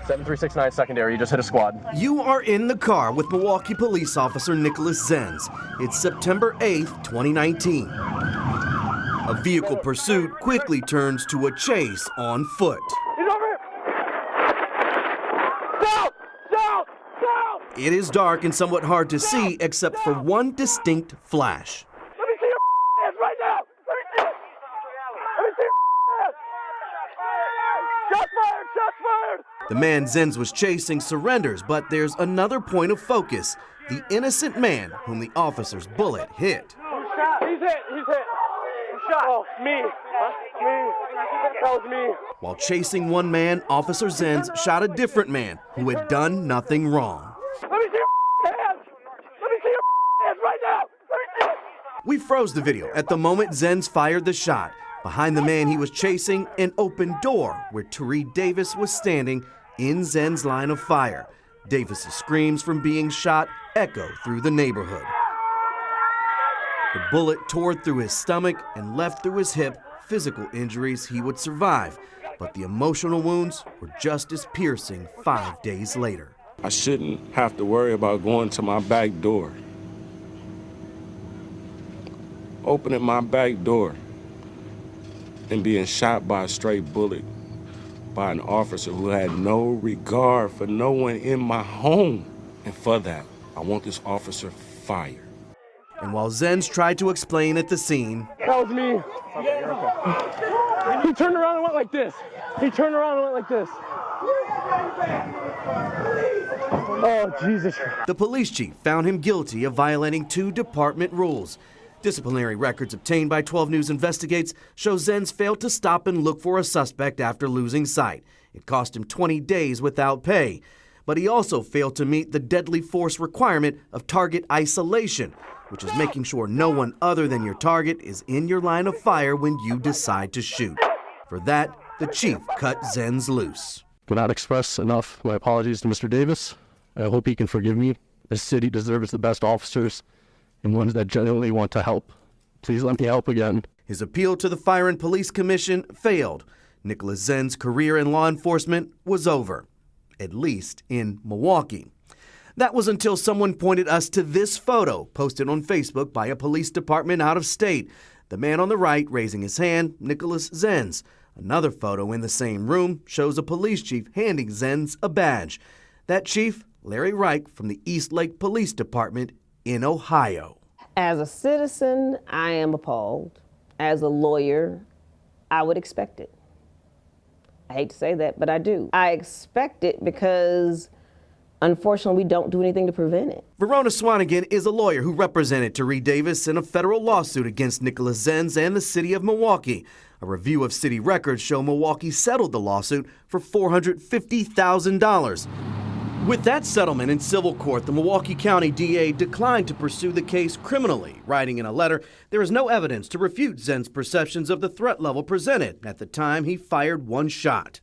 7369 secondary, you just hit a squad. You are in the car with Milwaukee police officer Nicholas Zenz. It's September 8th, 2019. A vehicle pursuit quickly turns to a chase on foot. He's over here! Stop! Stop! Stop! It is dark and somewhat hard to see except for one distinct flash. Let me see your hands right now! Let me see it! Let me see your hands! Shots fired! Shots fired! The man Zenz was chasing surrenders, but there's another point of focus. The innocent man whom the officer's bullet hit. He's hit! He's hit! Shot! Oh, me! Huh? Me! That was me! While chasing one man, Officer Zenz shot a different man who had done nothing wrong. Let me see your hands! Let me see your hands right now! Let me see it! We froze the video at the moment Zenz fired the shot. Behind the man he was chasing, an open door where Tari Davis was standing in Zenz's line of fire. Davis's screams from being shot echo through the neighborhood. The bullet tore through his stomach and left through his hip physical injuries he would survive, but the emotional wounds were just as piercing 5 days later. I shouldn't have to worry about going to my back door. Opening my back door and being shot by a stray bullet by an officer who had no regard for no one in my home. And for that, I want this officer fired. And while Zenz tried to explain at the scene, That was me. He turned around and went like this. He turned around and went like this. Oh, Jesus. the police chief found him guilty of violating 2 department rules. Disciplinary records obtained by 12 News Investigates show Zenz failed to stop and look for a suspect after losing sight. It cost him 20 days without pay. But he also failed to meet the deadly force requirement of target isolation, which is making sure no one other than your target is in your line of fire when you decide to shoot. For that, the chief cut Zenz loose. Cannot express enough my apologies to Mr. Davis. I hope he can forgive me. This city deserves the best officers and ones that genuinely want to help. Please let me help again. His appeal to the Fire and Police Commission failed. Nicholas Zenz's career in law enforcement was over, at least in Milwaukee. That was until someone pointed us to this photo posted on Facebook by a police department out of state. The man on the right raising his hand, Nicholas Zenz. Another photo in the same room shows a police chief handing Zenz a badge. That chief, Larry Reich from the East Lake Police Department in Ohio. As a citizen, I am appalled. As a lawyer, I would expect it. I hate to say that, but I do. I expect it because, unfortunately, we don't do anything to prevent it. Verona Swanigan is a lawyer who represented Tari Davis in a federal lawsuit against Nicholas Zenz and the city of Milwaukee. A review of city records show Milwaukee settled the lawsuit for $450,000. With that settlement in civil court, the Milwaukee County DA declined to pursue the case criminally, writing in a letter, "There is no evidence to refute Zenz's perceptions of the threat level presented at the time he fired one shot."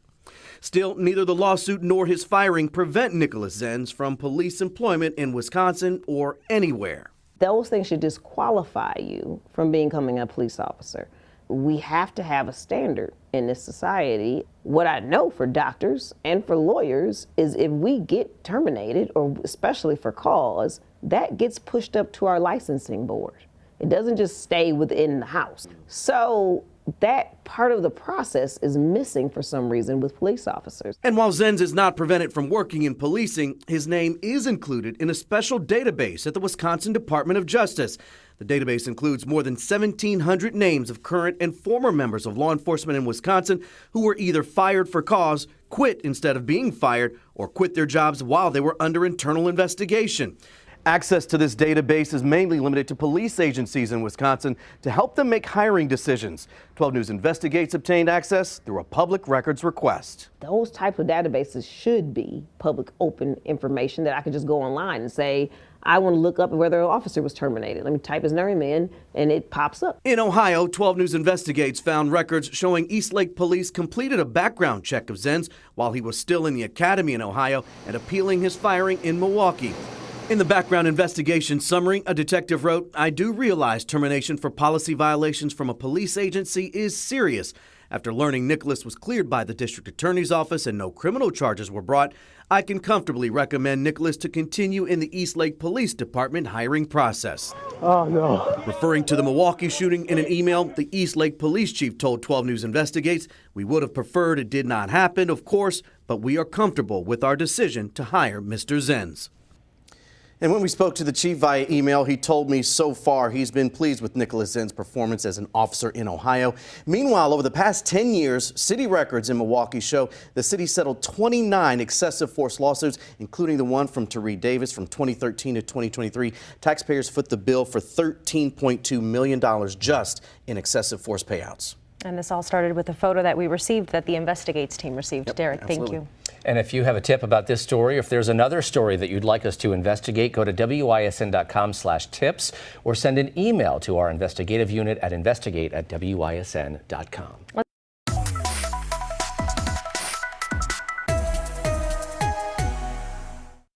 Still, neither the lawsuit nor his firing prevent Nicholas Zenz from police employment in Wisconsin or anywhere. Those things should disqualify you from becoming a police officer. We have to have a standard in this society. What I know for doctors and for lawyers is if we get terminated, or especially for cause, that gets pushed up to our licensing board. It doesn't just stay within the house. So that part of the process is missing for some reason with police officers. And while Zenz is not prevented from working in policing, his name is included in a special database at the Wisconsin Department of Justice. The database includes more than 1,700 names of current and former members of law enforcement in Wisconsin who were either fired for cause, quit instead of being fired, or quit their jobs while they were under internal investigation. Access to this database is mainly limited to police agencies in Wisconsin to help them make hiring decisions. 12 News Investigates obtained access through a public records request. Those type of databases should be public open information that I could just go online and say, I want to look up whether an officer was terminated. Let me type his name in and it pops up. In Ohio, 12 News Investigates found records showing East Lake Police completed a background check of Zenz while he was still in the academy in Ohio and appealing his firing in Milwaukee. In the background investigation summary, a detective wrote, "I do realize termination for policy violations from a police agency is serious. After learning Nicholas was cleared by the district attorney's office and no criminal charges were brought, I can comfortably recommend Nicholas to continue in the Eastlake Police Department hiring process. Oh, no. Referring to the Milwaukee shooting in an email, the Eastlake Police Chief told 12 News Investigates, "We would have preferred it did not happen, of course, but we are comfortable with our decision to hire Mr. Zenz." And when we spoke to the chief via email, he told me so far he's been pleased with Nicholas Zenz's performance as an officer in Ohio. Meanwhile, over the past 10 years, city records in Milwaukee show the city settled 29 excessive force lawsuits, including the one from Tariq Davis from 2013 to 2023. Taxpayers foot the bill for $13.2 million just in excessive force payouts. And this all started with a photo that we received, that the Investigates team received. Yep, Derek, absolutely. Thank you. And if you have a tip about this story, or if there's another story that you'd like us to investigate, go to WISN.com/tips or send an email to our investigative unit at investigate@WISN.com.